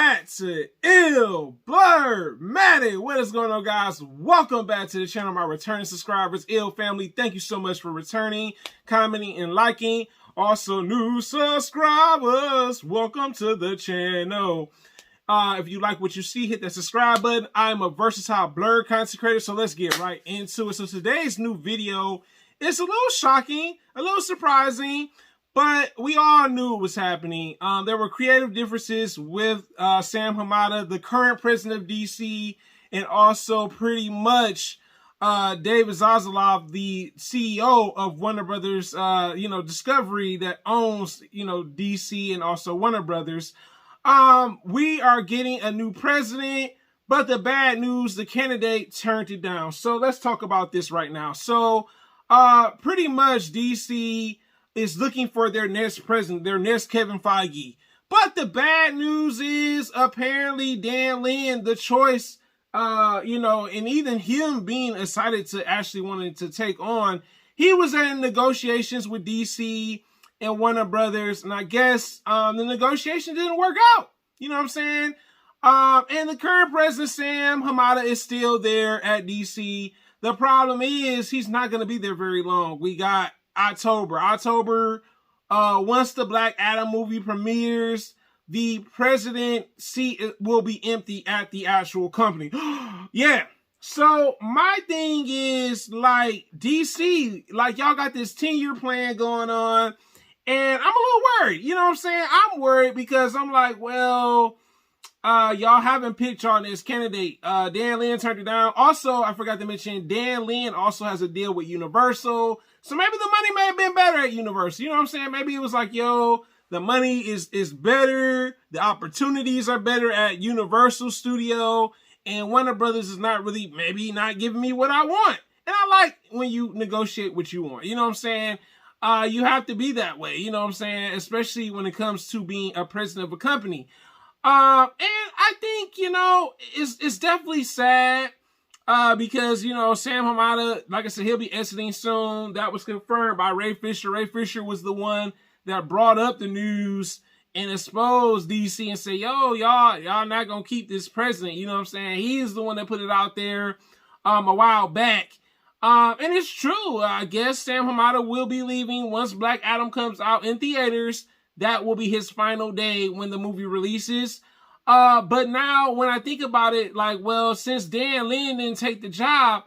back to Ill Blur Matic. What is going on, guys? Welcome back to the channel, my returning subscribers, Ill family. Thank you so much for returning, commenting, and liking. Also, new subscribers, welcome to the channel. If you like what you see, hit that subscribe button. I'm a versatile blur content creator, so let's get right into it. So today's new video is a little shocking, a little surprising, but we all knew it was happening. There were creative differences with Sam Hamada, the current president of DC, and also pretty much David Zaslav, the CEO of Warner Brothers, Discovery, that owns, DC and also Warner Brothers. We are getting a new president, but the bad news, the candidate turned it down. So let's talk about this right now. So pretty much DC is looking for their next president, their next Kevin Feige. But the bad news is apparently Dan Lin, the choice, and even him being excited to actually wanting to take on, he was in negotiations with DC and Warner Brothers, and I guess the negotiation didn't work out. You know what I'm saying? And the current president, Sam Hamada, is still there at DC. The problem is he's not going to be there very long. We got October, once the Black Adam movie premieres, the president seat will be empty at the actual company. Yeah. So my thing is, like, DC, like, y'all got this 10-year plan going on, and I'm a little worried. You know what I'm saying? I'm worried because I'm like, well, y'all haven't picked y'all this candidate. Dan Lin turned it down. Also, I forgot to mention, Dan Lin also has a deal with Universal. So maybe the money may have been better at Universal. You know what I'm saying? Maybe it was like, yo, the money is better. The opportunities are better at Universal Studio. And Warner Brothers is not really, maybe not giving me what I want. And I like when you negotiate what you want. You know what I'm saying? You have to be that way. You know what I'm saying? Especially when it comes to being a president of a company. And I think, it's definitely sad. Because, Sam Hamada, like I said, he'll be exiting soon. That was confirmed by Ray Fisher. Ray Fisher was the one that brought up the news and exposed DC and say, yo, y'all not going to keep this president. You know what I'm saying? He's the one that put it out there a while back. And it's true. I guess Sam Hamada will be leaving once Black Adam comes out in theaters. That will be his final day when the movie releases. But now when I think about it, like, well, since Dan Lin didn't take the job,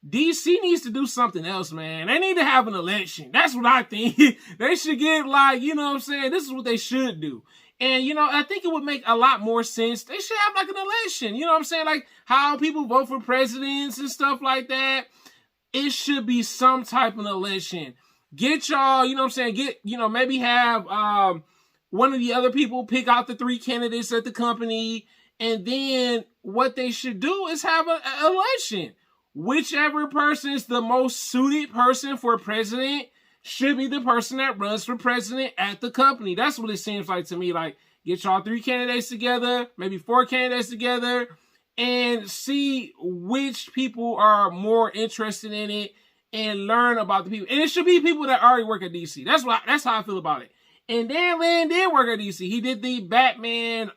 DC needs to do something else, man. They need to have an election. That's what I think. They should get, like, you know what I'm saying? This is what they should do. And, I think it would make a lot more sense. They should have, like, an election. You know what I'm saying? Like, how people vote for presidents and stuff like that. It should be some type of election. Get y'all, you know what I'm saying? Maybe have, one of the other people pick out the 3 candidates at the company, and then what they should do is have an election. Whichever person is the most suited person for president should be the person that runs for president at the company. That's what it seems like to me. Like, get y'all 3 candidates together, maybe 4 candidates together, and see which people are more interested in it and learn about the people. And it should be people that already work at DC. That's how I feel about it. And Dan Lin did work at DC. He did the Batman,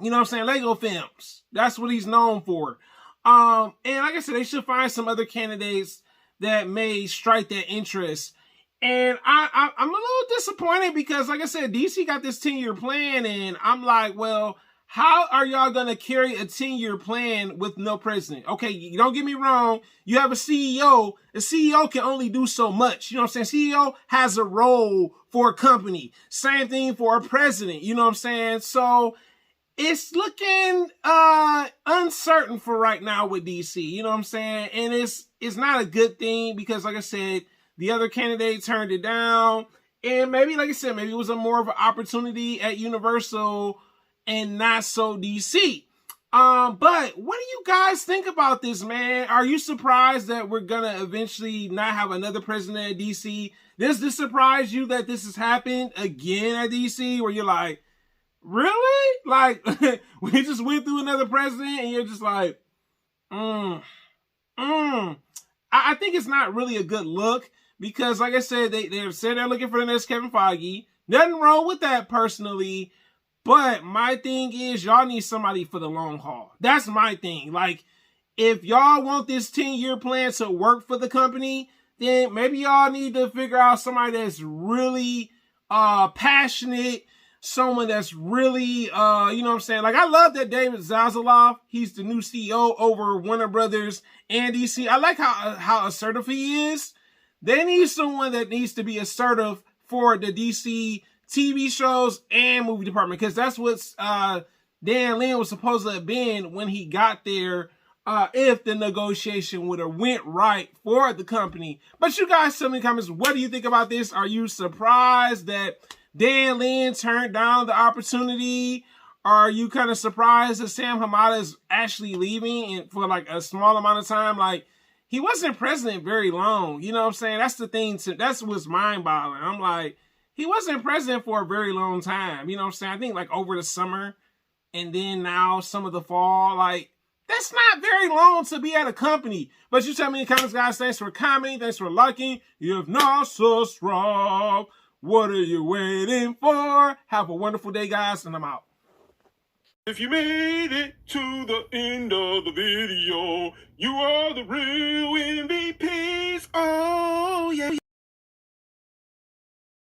Lego films. That's what he's known for. And like I said, they should find some other candidates that may strike that interest. And I'm a little disappointed because, like I said, DC got this 10-year plan, and I'm like, well, how are y'all going to carry a 10-year plan with no president? Okay, don't get me wrong. You have a CEO. A CEO can only do so much. You know what I'm saying? CEO has a role for a company. Same thing for a president. You know what I'm saying? So it's looking uncertain for right now with DC. You know what I'm saying? And it's not a good thing because, like I said, the other candidate turned it down. And maybe, like I said, maybe it was more of an opportunity at Universal and not so DC. But what do you guys think about this, man? Are you surprised that we're gonna eventually not have another president at DC? Does this surprise you that this has happened again at DC, where you're like, really? Like, we just went through another president and you're just like, I think it's not really a good look because, like I said, they've said they're looking for the next Kevin Feige. Nothing wrong with that personally. But my thing is, y'all need somebody for the long haul. That's my thing. Like, if y'all want this 10-year plan to work for the company, then maybe y'all need to figure out somebody that's really passionate, someone that's really, you know what I'm saying? Like, I love that David Zaslav, he's the new CEO over Warner Brothers and DC. I like how assertive he is. They need someone that needs to be assertive for the DC TV shows and movie department, because that's what Dan Lin was supposed to have been when he got there, if the negotiation would have went right for the company. But you guys tell me in the comments, what do you think about this? Are you surprised that Dan Lin turned down the opportunity? Are you kind of surprised that Sam Hamada is actually leaving for like a small amount of time? Like, he wasn't president very long. You know what I'm saying? That's the thing. That's what's mind-boggling. I'm like, he wasn't president for a very long time. You know what I'm saying? I think like over the summer and then now some of the fall. Like, that's not very long to be at a company. But you tell me in the comments, guys. Thanks for commenting. Thanks for liking. If not subscribe, what are you waiting for? Have a wonderful day, guys, and I'm out. If you made it to the end of the video, you are the real MVPs. Oh, yeah.